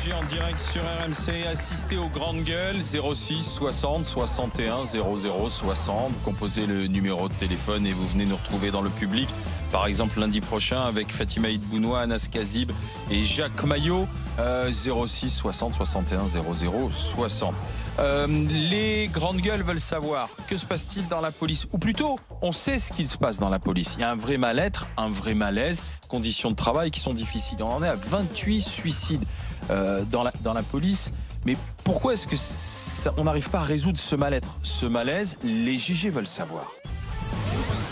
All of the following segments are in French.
Gégé en direct sur RMC, assistez aux grandes gueules, 06 60 61 00 60. Vous composez le numéro de téléphone et vous venez nous retrouver dans le public. Par exemple lundi prochain avec Fatima Idbounoua, Anas Kazib et Jacques Maillot, 06 60 61 00 60. Les grandes gueules veulent savoir que se passe-t-il dans la police, ou plutôt on sait ce qu'il se passe dans la police. Il y a un vrai mal-être, un vrai malaise, conditions de travail qui sont difficiles. On en est à 28 suicides dans la police. Mais pourquoi est-ce que on n'arrive pas à résoudre ce mal-être, ce malaise? Les GG veulent savoir.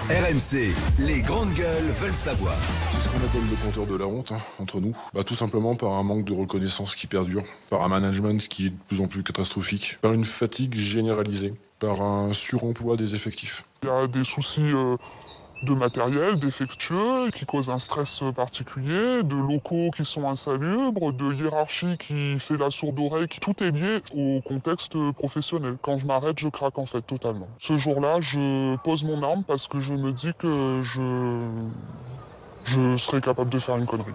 RMC, les grandes gueules veulent savoir. C'est ce qu'on appelle le compteur de la honte, entre nous. Tout simplement par un manque de reconnaissance qui perdure, par un management qui est de plus en plus catastrophique, par une fatigue généralisée, par un suremploi des effectifs. Il y a des soucis de matériel défectueux qui causent un stress particulier, de locaux qui sont insalubres, de hiérarchie qui fait la sourde oreille. Tout est lié au contexte professionnel. Quand je m'arrête, je craque en fait totalement. Ce jour-là, je pose mon arme parce que je me dis que je serais capable de faire une connerie.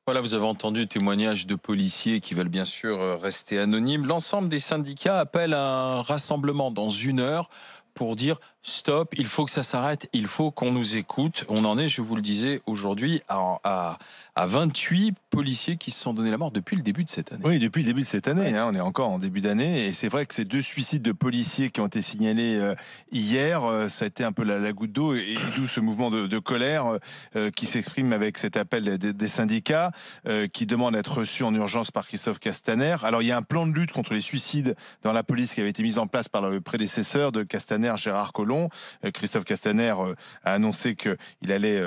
Voilà, vous avez entendu le témoignage de policiers qui veulent bien sûr rester anonymes. L'ensemble des syndicats appellent à un rassemblement dans 1 heure pour dire stop, il faut que ça s'arrête, il faut qu'on nous écoute. On en est, je vous le disais, aujourd'hui à 28 policiers qui se sont donné la mort depuis le début de cette année. Oui, depuis le début de cette année, on est encore en début d'année, et c'est vrai que ces 2 suicides de policiers qui ont été signalés hier, ça a été un peu la goutte d'eau, et d'où ce mouvement de colère qui s'exprime avec cet appel des syndicats qui demandent à être reçus en urgence par Christophe Castaner. Alors il y a un plan de lutte contre les suicides dans la police qui avait été mis en place par le prédécesseur de Castaner, Gérard Collomb. Christophe Castaner a annoncé qu'il allait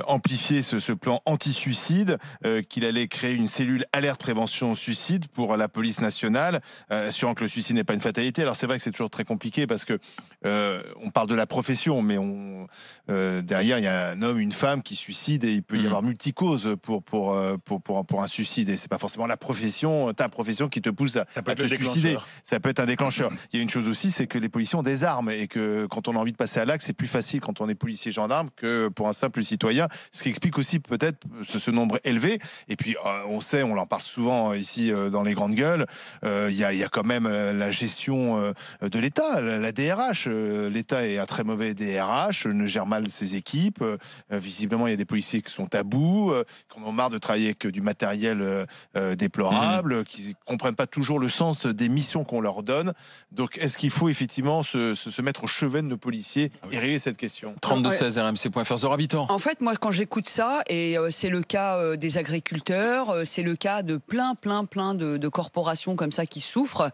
amplifier ce plan anti-suicide, qu'il allait créer une cellule alerte prévention suicide pour la police nationale, assurant que le suicide n'est pas une fatalité. Alors c'est vrai que c'est toujours très compliqué parce que on parle de la profession, mais derrière il y a un homme, une femme qui suicide, et il peut y avoir multicauses pour un suicide, et c'est pas forcément ta profession qui te pousse à te suicider. Ça peut être un déclencheur. Il y a une chose aussi, c'est que les policiers ont des armes, et que quand on a envie de passer à l'acte, c'est plus facile quand on est policier gendarme que pour un simple citoyen, ce qui explique aussi peut-être ce nombre élevé. Et puis on sait, on en parle souvent ici dans les grandes gueules, il y a quand même la gestion de l'État, la DRH. L'État est un très mauvais DRH, ne gère mal ses équipes. Visiblement, il y a des policiers qui sont à bout, qui en ont marre de travailler avec du matériel déplorable, qui ne comprennent pas toujours le sens des missions qu'on leur donne. Donc, est-ce qu'il faut effectivement se mettre au chevet de nos policiers et régler cette question? 32 16 RMC.fr, Zora Habitant. En fait, moi, quand j'écoute ça, et c'est le cas des agriculteurs, c'est le cas de plein de corporations comme ça qui souffrent.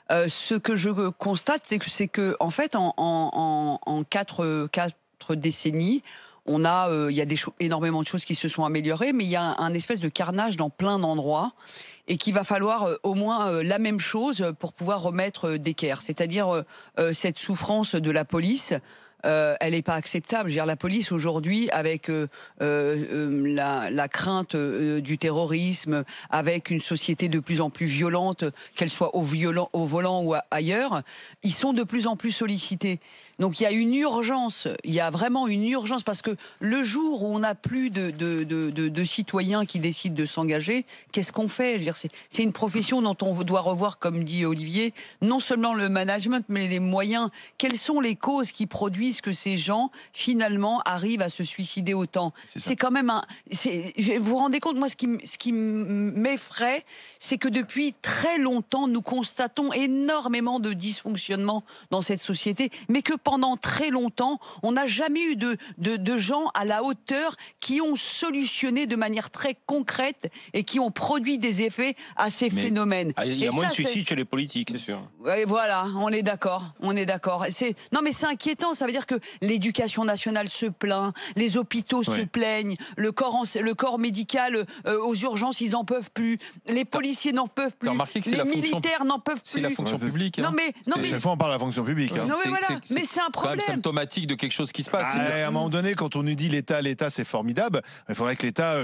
Ce que je constate, c'est que en fait, en 4 décennies, il y a énormément de choses qui se sont améliorées, mais il y a un espèce de carnage dans plein d'endroits, et qu'il va falloir au moins la même chose pour pouvoir remettre d'équerre. C'est-à-dire cette souffrance de la police. Elle n'est pas acceptable. Je veux dire, la police aujourd'hui, avec la crainte du terrorisme, avec une société de plus en plus violente, qu'elle soit au volant ou ailleurs, ils sont de plus en plus sollicités. Donc il y a une urgence, il y a vraiment une urgence, parce que le jour où on n'a plus de citoyens qui décident de s'engager, qu'est-ce qu'on fait? Je veux dire, c'est une profession dont on doit revoir, comme dit Olivier, non seulement le management, mais les moyens. Quelles sont les causes qui produisent que ces gens, finalement, arrivent à se suicider autant? C'est quand même vous vous rendez compte, moi, ce qui m'effraie, c'est que depuis très longtemps, nous constatons énormément de dysfonctionnements dans cette société, mais que pendant très longtemps, on n'a jamais eu de gens à la hauteur qui ont solutionné de manière très concrète et qui ont produit des effets à ces phénomènes. Il y a moins de suicides chez les politiques, c'est sûr. Ouais, voilà, on est d'accord. Non, mais c'est inquiétant. Ça veut dire que l'éducation nationale se plaint, les hôpitaux se plaignent, le corps médical aux urgences, ils n'en peuvent plus, les policiers n'en peuvent plus, les militaires n'en peuvent plus. C'est la fonction publique. Non, mais chaque fois on parle de la fonction publique. Non, mais voilà. Mais c'est un problème. C'est symptomatique de quelque chose qui se passe. À un moment donné, quand on nous dit l'État, c'est formidable, il faudrait que l'État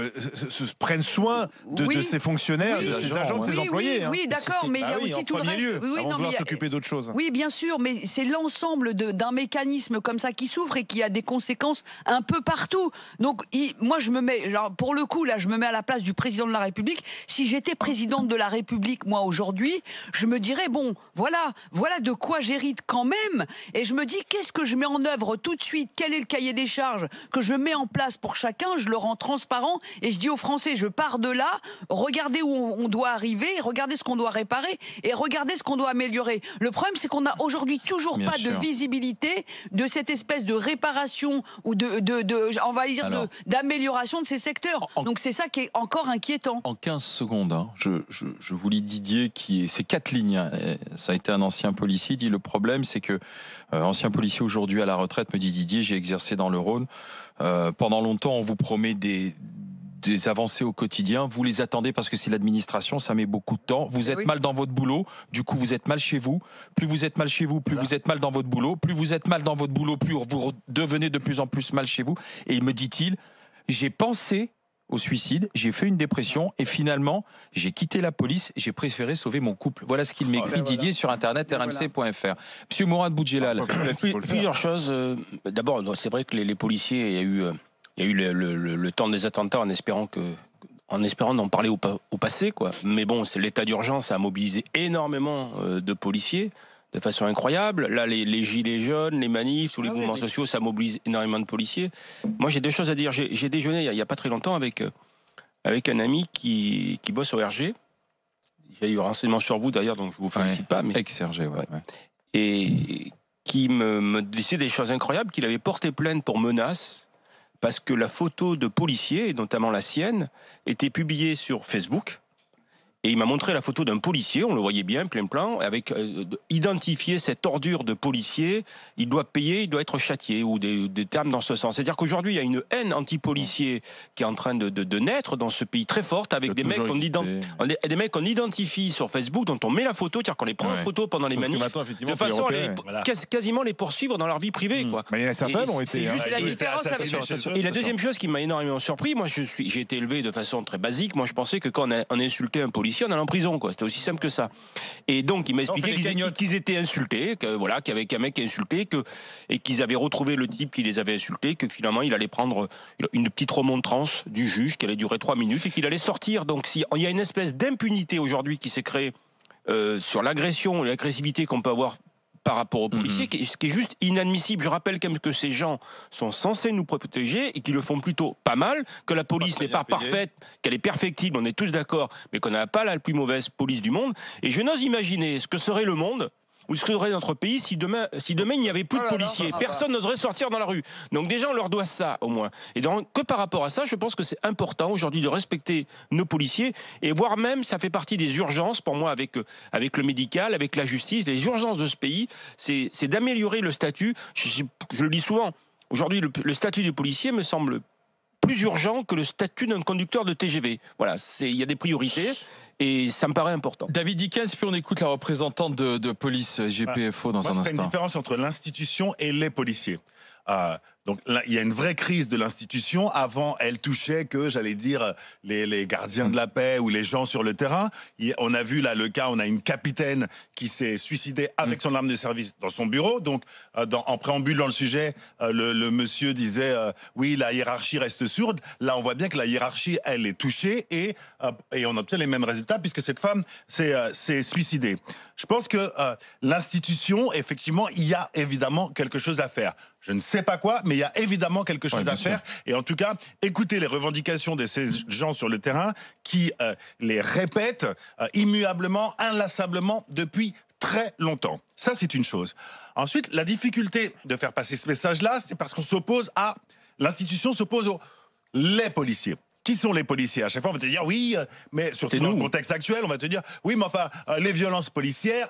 se prenne soin de ses fonctionnaires, de ses agents, de ses employés. Oui, d'accord, mais il y a aussi tout le reste. Avant de vouloir s'occuper d'autres choses. Oui, bien sûr, mais c'est l'ensemble d'un mécanisme comme ça qui souffre et qui a des conséquences un peu partout. Donc moi je me mets, genre, pour le coup là, je me mets à la place du président de la République. Si j'étais présidente de la République, moi aujourd'hui, je me dirais bon, voilà de quoi j'hérite quand même. Et je me dis qu'est-ce que je mets en œuvre tout de suite, quel est le cahier des charges que je mets en place pour chacun, je le rends transparent et je dis aux Français, je pars de là, regardez où on doit arriver, regardez ce qu'on doit réparer et regardez ce qu'on doit améliorer. Le problème, c'est qu'on n'a aujourd'hui toujours pas de visibilité de cette espèce de réparation ou on va dire d'amélioration de ces secteurs. Donc c'est ça qui est encore inquiétant. En 15 secondes, hein, je vous lis Didier, c'est 4 lignes. Hein, ça a été un ancien policier, il dit le problème c'est que ancien policier aujourd'hui à la retraite, me dit Didier, j'ai exercé dans le Rhône. Pendant longtemps, on vous promet des avancées au quotidien, vous les attendez parce que c'est l'administration, ça met beaucoup de temps. Vous êtes mal dans votre boulot, du coup vous êtes mal chez vous. Plus vous êtes mal chez vous, plus vous êtes mal dans votre boulot. Plus vous êtes mal dans votre boulot, plus vous devenez de plus en plus mal chez vous. Et il me dit-il, j'ai pensé au suicide, j'ai fait une dépression et finalement j'ai quitté la police, j'ai préféré sauver mon couple. Voilà ce qu'il m'écrit Didier sur internet rmc.fr. Monsieur Mourad Boudjelal. Plusieurs choses. D'abord, c'est vrai que les policiers, il y a eu le temps des attentats en espérant d'en parler au passé, quoi. Mais bon, c'est l'état d'urgence a mobilisé énormément de policiers de façon incroyable. Là, les gilets jaunes, les manifs, tous les mouvements sociaux, ça mobilise énormément de policiers. Moi, j'ai des choses à dire. J'ai déjeuné il y a pas très longtemps avec un ami qui bosse au RG. J'ai eu renseignement sur vous d'ailleurs, donc je vous félicite pas. Mais ex-RG, et qui me disait des choses incroyables, qu'il avait porté plainte pour menaces parce que la photo de policiers, et notamment la sienne, était publiée sur Facebook. Et il m'a montré la photo d'un policier, on le voyait bien, plein plan, avec identifier cette ordure de policier, il doit payer, il doit être châtié, ou des termes dans ce sens. C'est-à-dire qu'aujourd'hui, il y a une haine anti-policier qui est en train de naître dans ce pays très forte, avec des mecs qu'on identifie sur Facebook, dont on met la photo, c'est-à-dire qu'on les prend en photo pendant les manifs, de façon à quasiment les poursuivre dans leur vie privée. Quoi. Mais il y en a certains ont été... Et la deuxième chose qui m'a énormément surpris, moi j'ai été élevé de façon très basique, moi je pensais que quand on insultait un policier, on allait en prison, quoi. C'était aussi simple que ça. Et donc, il m'a expliqué qu'ils étaient insultés, qu'il y avait un mec qui a insulté, et qu'ils avaient retrouvé le type qui les avait insultés, que finalement, il allait prendre une petite remontrance du juge qui allait durer 3 minutes et qu'il allait sortir. Donc, il y a une espèce d'impunité aujourd'hui qui s'est créée sur l'agression et l'agressivité qu'on peut avoir par rapport aux policiers, qui est juste inadmissible. Je rappelle quand même que ces gens sont censés nous protéger et qu'ils le font plutôt pas mal, que la police n'est pas parfaite, qu'elle est perfectible, on est tous d'accord, mais qu'on n'a pas la plus mauvaise police du monde. Et je n'ose imaginer ce que serait le monde ou ce que serait notre pays si demain il n'y avait plus de policiers. Personne n'oserait sortir dans la rue. Donc déjà, on leur doit ça, au moins. Et donc, que par rapport à ça, je pense que c'est important aujourd'hui de respecter nos policiers, et voire même, ça fait partie des urgences, pour moi, avec le médical, avec la justice. Les urgences de ce pays, c'est d'améliorer le statut. Je le dis souvent, aujourd'hui, le statut du policier me semble plus urgent que le statut d'un conducteur de TGV. Voilà, il y a des priorités. Et ça me paraît important. David Dickens, puis on écoute la représentante de police GPFO dans un instant. Il y a une différence entre l'institution et les policiers. Donc là, il y a une vraie crise de l'institution. Avant, elle touchait que, j'allais dire, les gardiens de la paix ou les gens sur le terrain. On a vu là le cas, on a une capitaine qui s'est suicidée avec son arme de service dans son bureau. Donc, en préambule dans le sujet, le monsieur disait oui, la hiérarchie reste sourde. Là, on voit bien que la hiérarchie, elle est touchée et on obtient les mêmes résultats puisque cette femme s'est suicidée. Je pense que l'institution, effectivement, il y a évidemment quelque chose à faire. Je ne sais pas quoi, mais il y a évidemment quelque chose à faire. Et en tout cas, écoutez les revendications de ces gens sur le terrain qui les répètent immuablement, inlassablement depuis très longtemps. Ça, c'est une chose. Ensuite, la difficulté de faire passer ce message-là, c'est parce qu'on s'oppose à... L'institution s'oppose aux les policiers. Qui sont les policiers? À chaque fois, on va te dire oui, mais surtout dans le contexte actuel, on va te dire oui, mais enfin, les violences policières...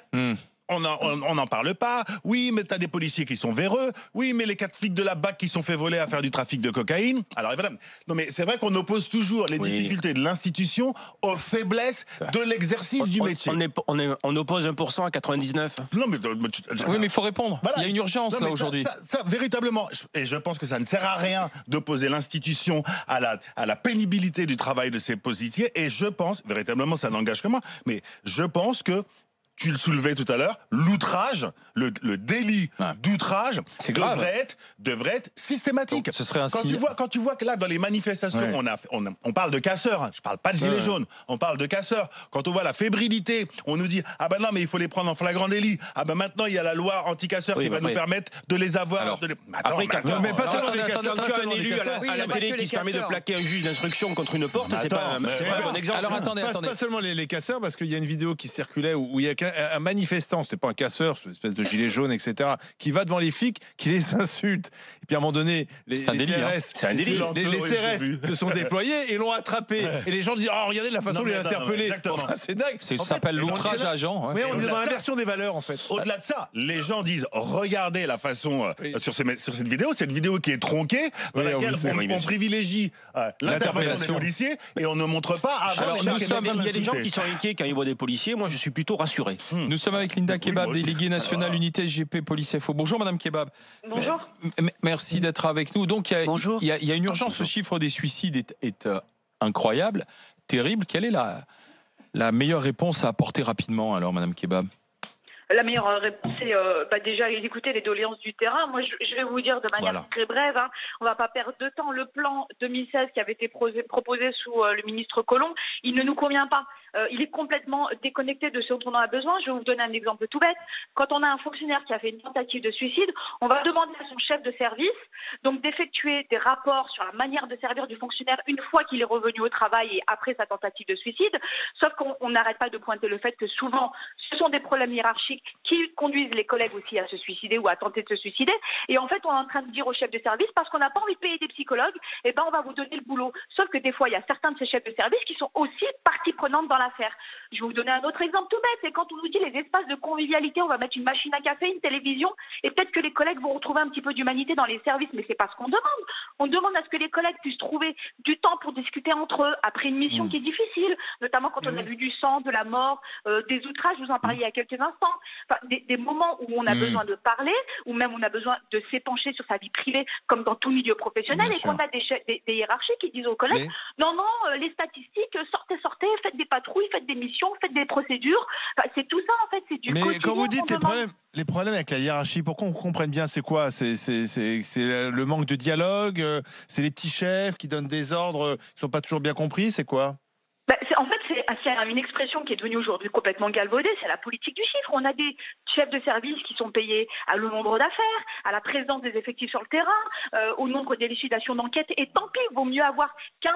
On n'en parle pas. Oui, mais t'as des policiers qui sont véreux. Oui, mais les 4 flics de la BAC qui sont fait voler à faire du trafic de cocaïne. Alors, évidemment, non, mais c'est vrai qu'on oppose toujours les difficultés de l'institution aux faiblesses de l'exercice du métier. On oppose 1% à 99. Non, mais oui, mais il faut répondre. Voilà. Il y a une urgence là aujourd'hui. Ça, véritablement, et je pense que ça ne sert à rien d'opposer l'institution à la pénibilité du travail de ces policiers. Et je pense, véritablement, ça n'engage que moi, mais je pense que tu le soulevais tout à l'heure, l'outrage, le délit d'outrage devrait être systématique. Donc, ce serait Quand tu vois que là, dans les manifestations, on parle de casseurs, hein, je parle pas de gilets jaunes, on parle de casseurs. Quand on voit la fébrilité, on nous dit ah ben non mais il faut les prendre en flagrant délit. Ah ben maintenant il y a la loi anti-casseurs qui va nous permettre de les avoir. Alors, mais pas seulement des casseurs. Tu as un élu à la télé qui se permet de plaquer un juge d'instruction contre une porte, c'est pas un bon exemple. Alors attendez. Pas seulement les casseurs, parce qu'il y a une vidéo qui circulait où il y a un manifestant, c'était pas un casseur, c'est une espèce de gilet jaune, etc., qui va devant les flics, qui les insulte. Et puis à un moment donné, les CRS se sont déployés et l'ont attrapé. Et les gens disent oh regardez la façon dont il est interpellé. C'est dingue. Ça s'appelle l'outrage à agent. Mais on est dans l'inversion des valeurs en fait. Au-delà de ça, les gens disent regardez la façon sur cette vidéo qui est tronquée, dans laquelle on privilégie l'intervention des policiers et on ne montre pas avant. Il y a des gens qui sont inquiets quand ils voient des policiers. Moi, je suis plutôt rassuré. Nous sommes avec Linda Kebab, déléguée nationale unité SGP Police FO. Bonjour Madame Kebab. Bonjour. Merci d'être avec nous. Donc il y a une urgence. Ce chiffre des suicides est incroyable, terrible. Quelle est la meilleure réponse à apporter rapidement alors Madame Kebab? La meilleure réponse, c'est déjà d'écouter les doléances du terrain. Moi, je vais vous dire de manière très brève, hein, on ne va pas perdre de temps. Le plan 2016 qui avait été proposé sous le ministre Collomb, il ne nous convient pas. Il est complètement déconnecté de ce dont on a besoin. Je vais vous donner un exemple tout bête. Quand on a un fonctionnaire qui a fait une tentative de suicide, on va demander à son chef de service donc d'effectuer des rapports sur la manière de servir du fonctionnaire une fois qu'il est revenu au travail et après sa tentative de suicide. Sauf qu'on n'arrête pas de pointer le fait que souvent, ce sont des problèmes hiérarchiques qui conduisent les collègues aussi à se suicider ou à tenter de se suicider. Et en fait, on est en train de dire au chef de service, parce qu'on n'a pas envie de payer des psychologues, eh ben, on va vous donner le boulot. Sauf que des fois, il y a certains de ces chefs de service qui sont aussi partie prenante dans l'affaire. Je vais vous donner un autre exemple tout bête, c'est quand on nous dit les espaces de convivialité, on va mettre une machine à café, une télévision, et peut-être que les collègues vont retrouver un petit peu d'humanité dans les services, mais c'est pas ce qu'on demande. On demande à ce que les collègues puissent trouver du temps pour discuter entre eux après une mission qui est difficile, notamment quand on a vu du sang, de la mort, des outrages, je vous en parlais il y a quelques instants. Enfin, des moments où on a besoin de parler, ou même on a besoin de s'épancher sur sa vie privée, comme dans tout milieu professionnel, et qu'on a des hiérarchies qui disent aux collègues non, les statistiques, sortez, faites des patrouilles, faites des missions, faites des procédures. Enfin, c'est tout ça en fait, c'est du quotidien. Mais quand vous dites les problèmes avec la hiérarchie, pour qu'on comprenne bien, c'est quoi? C'est le manque de dialogue, c'est les petits chefs qui donnent des ordres qui sont pas toujours bien compris, c'est quoi? En fait, c'est une expression qui est devenue aujourd'hui complètement galvaudée, c'est la politique du chiffre. On a des chefs de service qui sont payés à le nombre d'affaires, à la présence des effectifs sur le terrain, au nombre d'élucidations d'enquête. Et tant pis, il vaut mieux avoir 15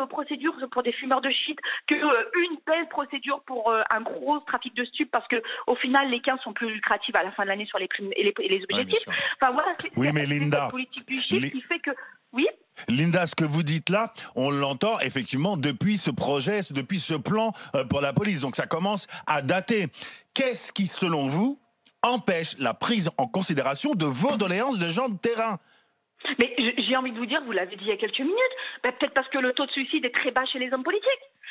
procédures pour des fumeurs de shit qu'une belle procédure pour un gros trafic de stupes, parce que au final, les 15 sont plus lucratifs à la fin de l'année sur les primes et les objectifs. Enfin voilà, mais Linda, la politique du chiffre qui fait que oui. Linda, ce que vous dites là, on l'entend effectivement depuis ce projet, depuis ce plan pour la police. Donc ça commence à dater. Qu'est-ce qui, selon vous, empêche la prise en considération de vos doléances de gens de terrain? Mais j'ai envie de vous dire, vous l'avez dit il y a quelques minutes, peut-être parce que le taux de suicide est très bas chez les hommes politiques.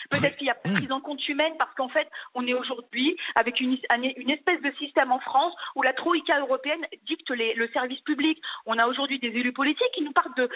Peut-être qu'il y a prise en compte humaine, parce qu'en fait, on est aujourd'hui avec une espèce de système en France où la troïka européenne dicte le service public. On a aujourd'hui des élus politiques qui nous parlent de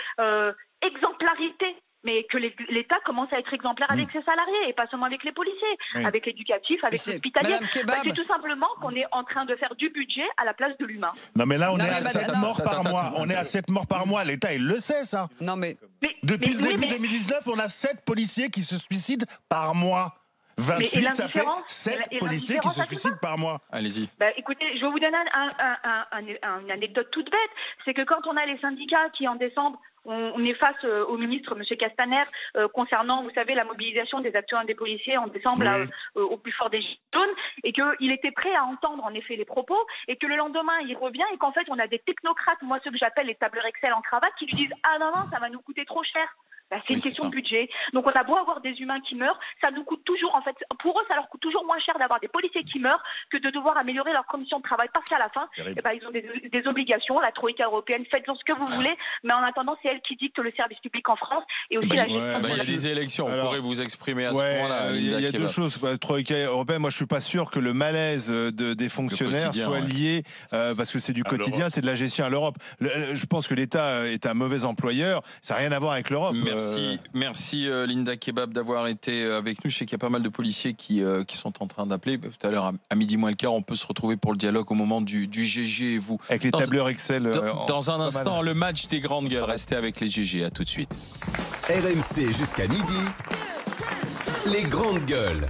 exemplarité, mais que l'État commence à être exemplaire avec ses salariés et pas seulement avec les policiers, avec l'éducatif, avec l'hospitalier. C'est tout simplement qu'on est en train de faire du budget à la place de l'humain. Non mais là on est à 7 morts par mois. On est à 7 morts par mois. L'État il le sait ça. Non mais depuis le début 2019, on a 7 policiers qui se suicident par mois. 28, ça fait 7 policiers qui se suicident par mois. Allez-y. Écoutez, je vais vous donner une anecdote toute bête. C'est que quand on a les syndicats qui, en décembre, on est face au ministre, M. Castaner, concernant, vous savez, la mobilisation des acteurs des policiers en décembre, au plus fort des Gilets jaunes, et qu'il était prêt à entendre, en effet, les propos, et que le lendemain, il revient, et qu'en fait, on a des technocrates, moi, ceux que j'appelle les tableurs Excel en cravate, qui lui disent « Ah non, ça va nous coûter trop cher ». C'est une question de budget. Donc on a beau avoir des humains qui meurent, ça nous coûte toujours, en fait, pour eux, ça leur coûte toujours moins cher d'avoir des policiers qui meurent que de devoir améliorer leurs conditions de travail. Parce qu'à la fin, ils ont des obligations, la troïka européenne, faites-en ce que vous voulez, mais en attendant, c'est elle qui dicte le service public en France et aussi la gestion. Il y a des élections, on pourrait vous exprimer à ce moment-là. Il y a deux choses. La troïka européenne, moi je suis pas sûr que le malaise des fonctionnaires soit lié, parce que c'est du quotidien, c'est de la gestion à l'Europe. Je pense que l'État est un mauvais employeur, ça n'a rien à voir avec l'Europe. Merci Linda Kebab d'avoir été avec nous. Je sais qu'il y a pas mal de policiers qui sont en train d'appeler. Tout à l'heure, à midi moins le quart, on peut se retrouver pour le dialogue au moment du GG et vous. Avec les tableurs Excel. Dans un instant, le match des grandes gueules. Restez avec les GG. À tout de suite. RMC jusqu'à midi. Les grandes gueules.